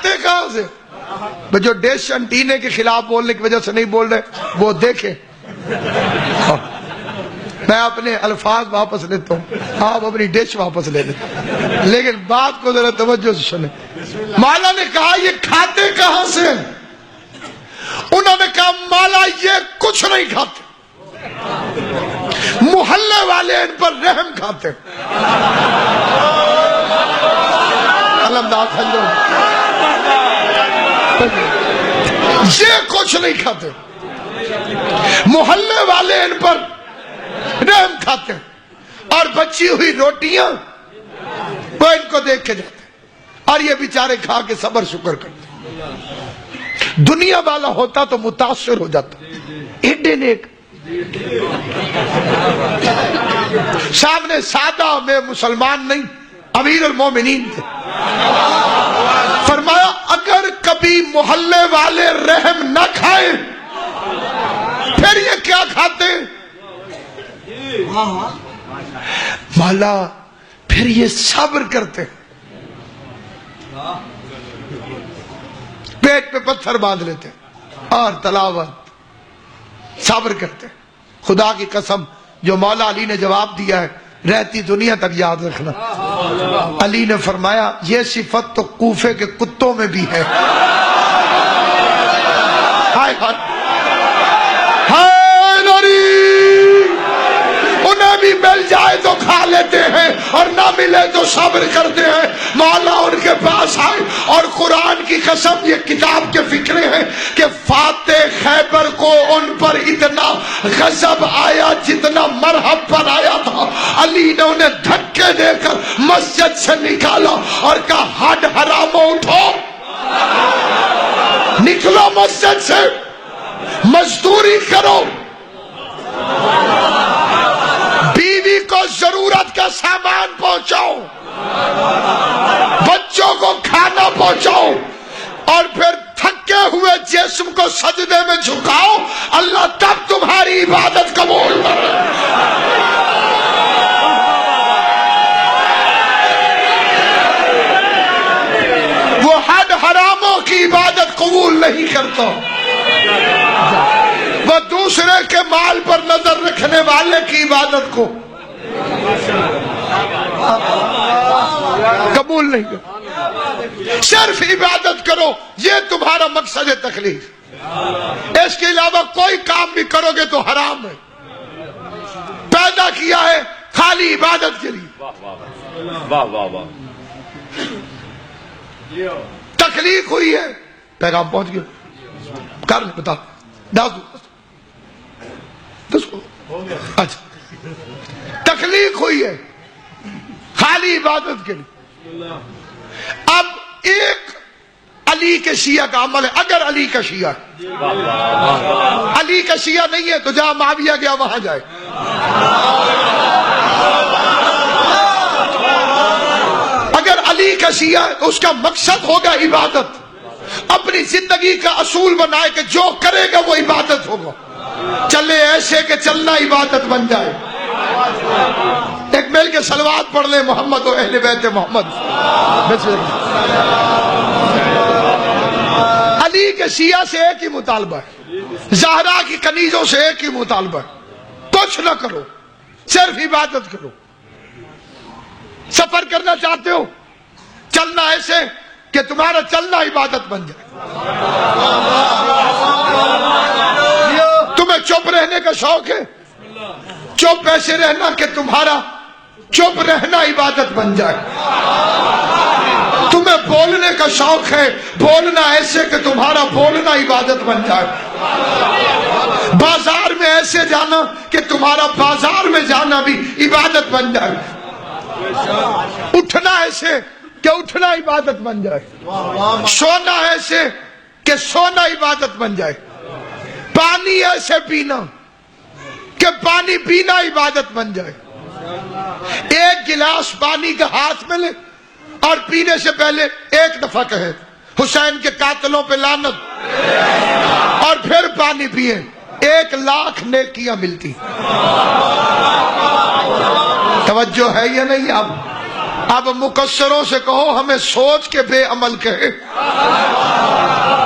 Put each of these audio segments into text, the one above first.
کھاتے کہاں سے؟ جو ڈش انٹینے کے خلاف بولنے کی وجہ سے نہیں بول رہے وہ دیکھیں. میں اپنے الفاظ واپس لیتا ہوں، آپ اپنی ڈش واپس لے لیں، لیکن بات کو ذرا توجہ سے سنیں. مولا نے کہا یہ کھاتے کہاں سے؟ انہوں نے کہا مولا یہ کچھ نہیں کھاتے، محلے والے ان پر رحم کھاتے. یہ کچھ نہیں کھاتے، محلے والے ان پر رحم کھاتے، اور بچی ہوئی روٹیاں وہ ان کو دیکھ کے جاتے، اور یہ بیچارے کھا کے صبر شکر کرتے. دنیا والا ہوتا تو متاثر ہو جاتا. ایڈے نیک سامنے سادہ میں مسلمان نہیں، امیر المومنین تھے. فرمایا اگر کبھی محلے والے رحم نہ کھائیں پھر یہ کیا کھاتے؟ مولا پھر یہ صبر کرتے، پیٹ پہ پتھر باندھ لیتے اور تلاوت صبر کرتے. خدا کی قسم جو مولا علی نے جواب دیا ہے رہتی دنیا تک یاد رکھنا. علی نے فرمایا یہ صفت تو کوفے کے کتوں میں بھی ہے. ہائے ہائے ہائے ناری، انہیں بھی مل جائے تو کھا لیتے ہیں اور نہ ملے تو صبر کرتے ہیں. مولا ان کے پاس آئے اور قرآن کی قسم یہ کتاب کے فکرے ہیں کہ فاتح خیبر کو ان پر اتنا غضب آیا جتنا مرحب پر آیا تھا. علی نے انہیں دھکے دے کر مسجد سے نکالا اور کہا ہڈ حرامو اٹھو، نکلو مسجد سے، مزدوری کرو، بیوی کو ضرورت کا سامان پہنچاؤ، بچوں کو کھانا پہنچاؤ، اور پھر تھکے ہوئے جسم کو سجدے میں جھکاؤ، اللہ تب تمہاری عبادت قبول کرے. وہ حد حراموں کی عبادت قبول نہیں کرتا، وہ دوسرے کے مال پر نظر رکھنے والے کی عبادت کو قبول نہیں کرتا. صرف عبادت کرو، یہ تمہارا مقصد ہے تکلیف. اس کے علاوہ کوئی کام بھی کرو گے تو حرام ہے. پیدا کیا ہے خالی عبادت کے لیے. تکلیف ہوئی ہے، پیغام پہنچ گیا، کر لیں، بتا اچھا. تکلیف ہوئی ہے خالی عبادت کے لیے. اب ایک علی کے شیعہ کا عمل ہے. اگر علی کا شیعہ ہے، علی کا شیعہ نہیں ہے تو جہاں معاویہ گیا وہاں جائے. اگر علی کا شیعہ ہے تو اس کا مقصد ہوگا عبادت. اپنی زندگی کا اصول بنائے کہ جو کرے گا وہ عبادت ہوگا. چلے ایسے کہ چلنا عبادت بن جائے. ایک مل کے صلوات پڑھ لیں محمد و اہل بیت محمد. علی کے شیعہ سے ایک ہی مطالبہ ہے، زہرا کی کنیزوں سے ایک ہی مطالبہ ہے، کچھ نہ کرو، صرف عبادت کرو. سفر کرنا چاہتے ہو، چلنا ایسے کہ تمہارا چلنا عبادت بن جائے. تمہیں چپ رہنے کا شوق ہے، چپ ایسے رہنا کہ تمہارا چپ رہنا عبادت بن جائے. تمہیں بولنے کا شوق ہے، بولنا ایسے کہ تمہارا بولنا عبادت بن جائے. بازار میں ایسے جانا کہ تمہارا بازار میں جانا بھی عبادت بن جائے. اٹھنا ایسے کہ اٹھنا عبادت بن جائے. سونا ایسے کہ سونا عبادت بن جائے. پانی ایسے پینا کہ پانی پینا عبادت بن جائے. ایک گلاس پانی کا ہاتھ میں لے اور پینے سے پہلے ایک دفعہ کہے حسین کے قاتلوں پہ لعنت، اور پھر پانی پیے، 1,00,000 نیکیاں ملتی. توجہ ہے یا نہیں؟ اب اب مقصروں سے کہو ہمیں سوچ کے بے عمل کہے.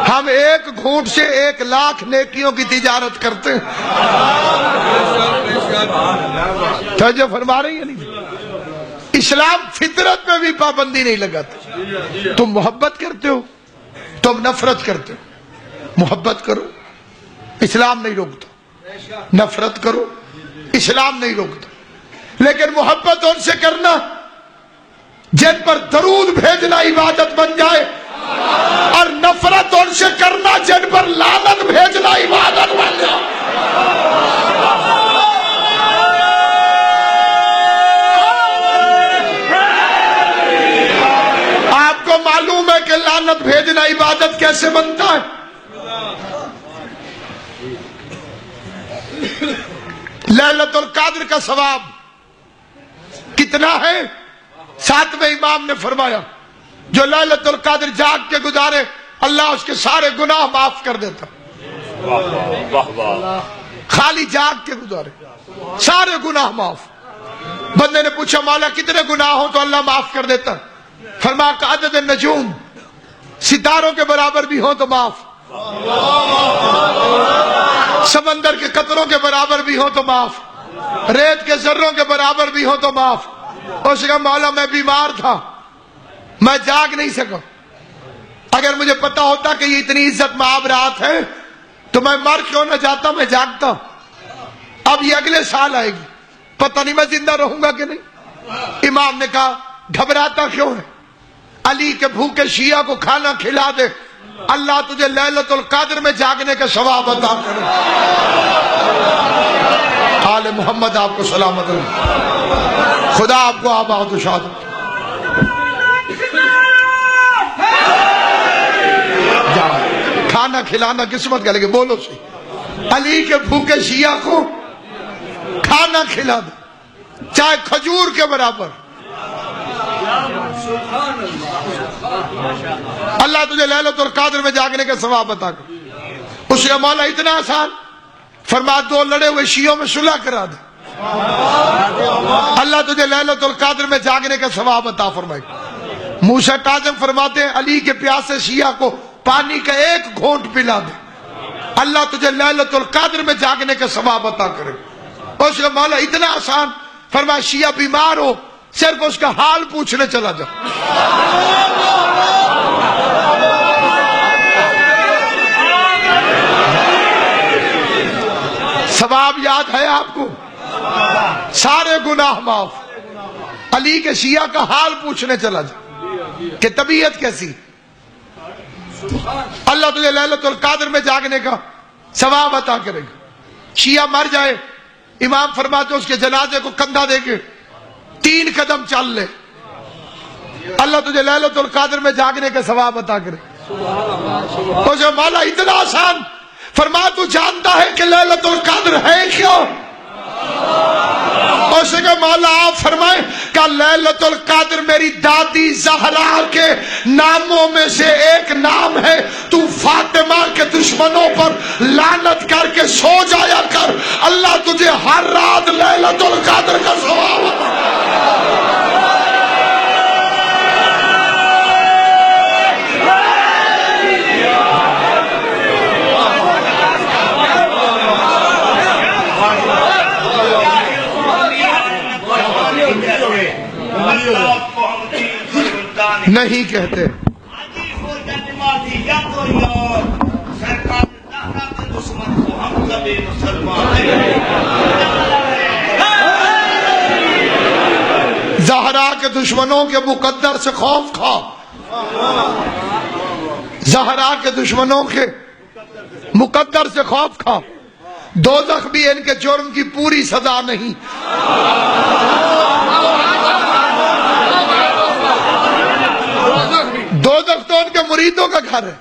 ہم ایک گھونٹ سے 1,00,000 نیکیوں کی تجارت کرتے ہیں. توجہ فرما رہی ہے نہیں؟ اسلام فطرت میں بھی پابندی نہیں لگاتا. تم محبت کرتے ہو، تم نفرت کرتے ہو، محبت کرو، اسلام نہیں روکتا. نفرت کرو، اسلام نہیں روکتا. لیکن محبت ان سے کرنا جن پر درود بھیجنا عبادت بن جائے، اور نفرت ان سے کرنا جن پر لعنت بھیجنا عبادت بن جائے. آپ کو معلوم ہے کہ لعنت بھیجنا عبادت کیسے بنتا ہے؟ لیلۃ القدر کا ثواب کتنا ہے؟ 7ویں امام نے فرمایا جو لیلۃ القدر جاگ کے گزارے اللہ اس کے سارے گناہ معاف کر دیتا. خالی جاگ کے گزارے سارے گناہ معاف. بندے نے پوچھا مولا کتنے گناہ ہوں تو اللہ معاف کر دیتا؟ فرمایا کہ عدد النجوم، ستاروں کے برابر بھی ہوں تو معاف، سمندر کے قطروں کے برابر بھی ہوں تو معاف، ریت کے ذروں کے برابر بھی ہوں تو معاف. اس نے کہا مولا میں بیمار تھا، میں جاگ نہیں سکا. اگر مجھے پتا ہوتا کہ یہ اتنی عزت مآب رات ہے تو میں مر کیوں نہ جاتا، میں جاگتا. اب یہ اگلے سال آئے گی، پتہ نہیں میں زندہ رہوں گا کہ نہیں. امام نے کہا گھبراتا کیوں ہے؟ علی کے بھوکے شیعہ کو کھانا کھلا دے، اللہ تجھے لیلۃ القدر میں جاگنے کا ثواب عطا کرے. آل محمد آپ کو سلامت رہے، خدا آپ کو آباد و شاد. کھانا کھلانا قسمت کا، لیکن بولو سی علی کے بھوکے شیعہ کو کھانا کھلا دے چاہے کھجور کے برابر، اللہ تجھے لیلۃ القدر میں جاگنے کا ثواب عطا کر. اس نے مولا اتنا آسان؟ فرما 2 لڑے ہوئے شیعوں میں صلح کرا دے، اللہ تجھے لیلۃ القدر میں جاگنے کا ثواب عطا فرمائے. موسیٰ کاظم فرماتے ہیں علی کے پیاسے شیعہ کو پانی کا 1 گھونٹ پلا دے، اللہ تجھے لیلۃ القدر میں جاگنے کا ثواب عطا کرے. اس نے مولا اتنا آسان؟ فرمایا شیعہ بیمار ہو صرف اس کا حال پوچھنے چلا جا. ثواب یاد ہے آپ کو؟ سارے گناہ معاف. علی کے شیعہ کا حال پوچھنے چلا جا کہ طبیعت کیسی، اللہ تجھے لیلۃ القدر میں جاگنے کا ثواب عطا کرے گا. شیعہ مر جائے، امام فرماتے اس کے جنازے کو کندھا دے کے 3 قدم چل لے، اللہ تجھے لیلۃ القدر میں جاگنے کا ثواب عطا کرے. اسے مولا اتنا آسان؟ فرما تو جانتا ہے کہ لیلۃ القدر ہے کیا؟ اسے کہ مولا آپ فرمائیں کہ لیلۃ القدر میری دادی زہرا کے ناموں میں سے ایک نام ہے. تو فاطمہ کے دشمنوں پر لعنت کر کے سو جایا کر، اللہ تجھے ہر رات لیلۃ القدر کا ثواب عطا نہیں کہتے. زہرا کے دشمنوں کے مقدر سے خوف کھا، زہرا کے دشمنوں کے مقدر سے خوف کھا. دوزخ بھی ان کے جرم کی پوری سزا نہیں. دوزخ تو ان کے مریدوں کا گھر ہے.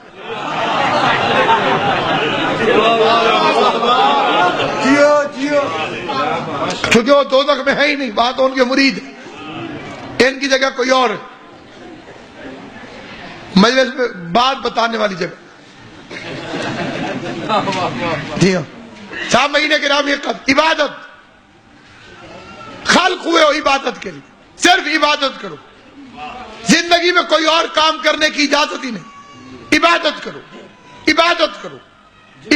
کیونکہ وہ دوزخ میں ہے ہی نہیں، وہاں تو ان کے مرید ہیں، ان کی جگہ کوئی اور ہے. مجلس میں بات بتانے والی جگہ. جی ہاں، 4 مہینے کے نام یہ عبادت، خلق ہوئے ہو عبادت کے لیے، صرف عبادت کرو. زندگی میں کوئی اور کام کرنے کی اجازت ہی نہیں. عبادت کرو، عبادت کرو،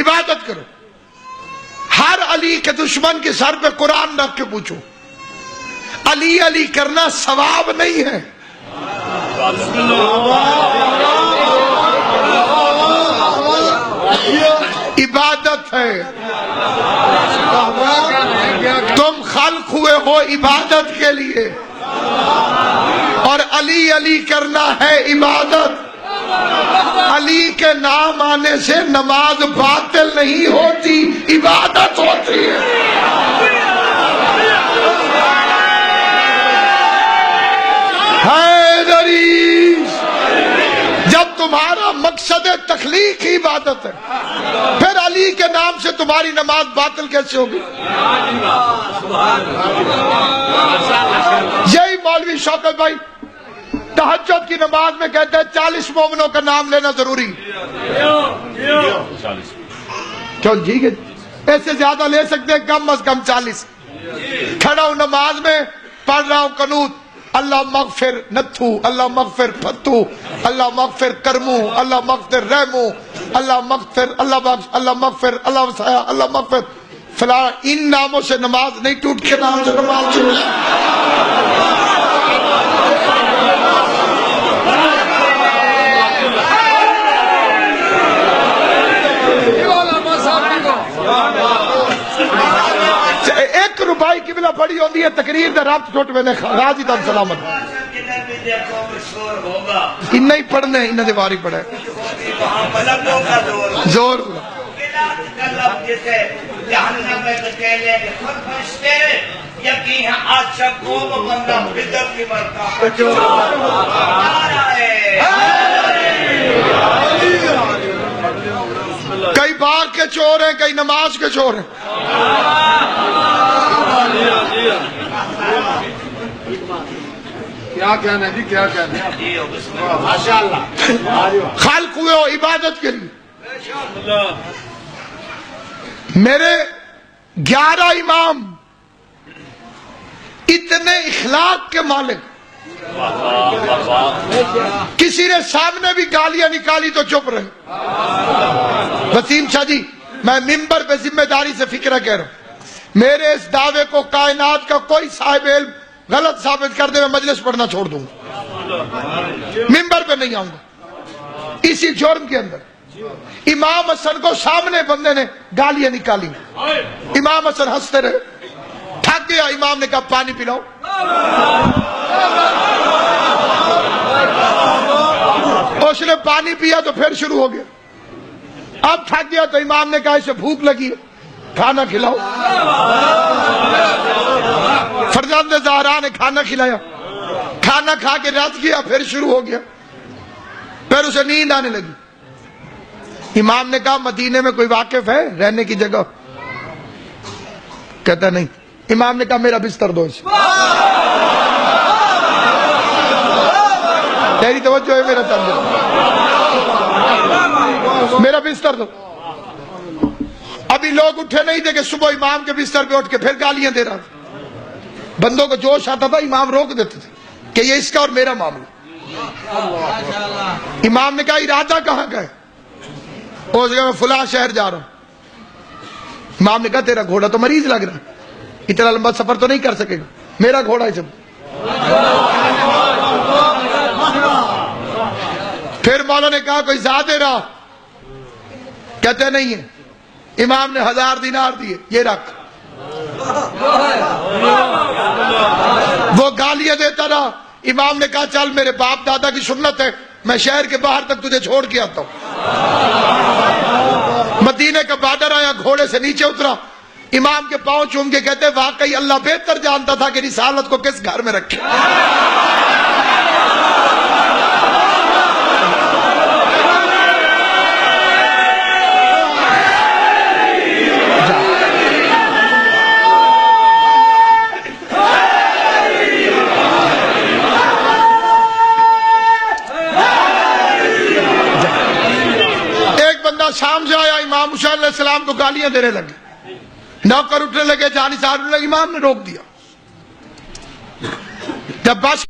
عبادت کرو. ہر علی کے دشمن کے سر پہ قرآن رکھ کے پوچھو، علی علی کرنا ثواب نہیں ہے، عبادت ہے. تم خلق ہوئے ہو عبادت کے لیے، اور علی علی کرنا ہے عبادت. علی کے نام آنے سے نماز باطل نہیں ہوتی، عبادت ہوتی ہے. حیدری، جب تمہارا مقصد تخلیق ہی عبادت ہے، پھر علی کے نام سے تمہاری نماز باطل کیسے ہوگی؟ یہی مولوی شوکت بھائی تہجد کی نماز میں کہتے ہیں 40 مومنوں کا نام لینا ضروری. کیوں ٹھیک ہے، ایسے زیادہ لے سکتے ہیں، کم از کم 40. کھڑا ہوں نماز میں، پڑھ رہا ہوں قنوت، اللہ مغفر نتھو، اللہ مغفر پھتو، اللہ مغفر کرمو، اللہ مغفر رحمو، اللہ مغفر، اللہ بخش، اللہ مغفر، اللہ وسعہ، اللہ مغفر فلاں. ان ناموں سے نماز نہیں ٹوٹ کے نام سے نماز شروع. ایک روپائی کی بلا پڑی ہوتی ہے تقریر دا رابط چھوٹ میں نے غازی تم سلامت انہیں ہی پڑھنے انہیں دیواری پڑھے زور کئی باغ کے چور ہیں، کئی نماز کے چور ہیں. کیا کہنا ہے جی، کیا کہنا ہے؟ خالق ہوئے ہو عبادت کے لیے. میرے 11 امام اتنے اخلاق کے مالک، کسی نے سامنے بھی گالیاں نکالی تو چپ رہے. وسیم شاہ جی، میں ممبر پہ ذمہ داری سے فکرہ کہہ رہا ہوں، میرے اس دعوے کو کائنات کا کوئی صاحب علم غلط ثابت کر دے میں مجلس پڑھنا چھوڑ دوں گا، ممبر پہ نہیں آؤں گا. اسی جرم کے اندر امام حسن کو سامنے بندے نے گالیاں نکالی، امام حسن ہنستے رہے. تھک گیا، امام نے کہا پانی پلاؤ. اس نے پانی پیا تو پھر شروع ہو گیا. اب تھک گیا تو امام نے کہا اسے بھوک لگی ہے، کھانا کھلاؤ. فرزند زہرا نے کھانا کھلایا، کھانا کھا کے رت گیا، پھر شروع ہو گیا. پھر اسے نیند آنے لگی. امام نے کہا مدینے میں کوئی واقف ہے رہنے کی جگہ؟ کہتا نہیں. امام نے کہا میرا بستر دو اسے. تیری توجہ ہے میرا تندر، میرا بستر دو. ابھی لوگ اٹھے نہیں تھے کہ صبح امام کے بستر پہ اٹھ کے پھر گالیاں دے رہا تھا. بندوں کو جوش آتا تھا، امام روک دیتے تھے کہ یہ اس کا اور میرا معاملہ. امام نے کہا ارادہ کہاں کا ہے؟ اس جگہ میں فلاں شہر جا رہا ہوں. امام نے کہا تیرا گھوڑا تو مریض لگ رہا ہے، اتنا لمبا سفر تو نہیں کر سکے گا، میرا گھوڑا ہے سب. پھر مولا نے کہا کوئی زیادہ رہا؟ کہتے نہیں ہے. امام نے 1000 دینار دیے، یہ رکھ. وہ گالیاں دیتا رہا. امام نے کہا چل میرے باپ دادا کی سنت ہے، میں شہر کے باہر تک تجھے چھوڑ کے آتا ہوں. مدینے کا بارڈر آیا، گھوڑے سے نیچے اترا، امام کے پاؤں چوم کے کہتے واقعی اللہ بہتر جانتا تھا کہ رسالت کو کس گھر میں رکھے. شام سے آیا، امام حسین علیہ السلام کو گالیاں دینے لگے. نوکر اٹھنے لگے، جانشار اٹھنے لگے، امام نے روک دیا. جب بس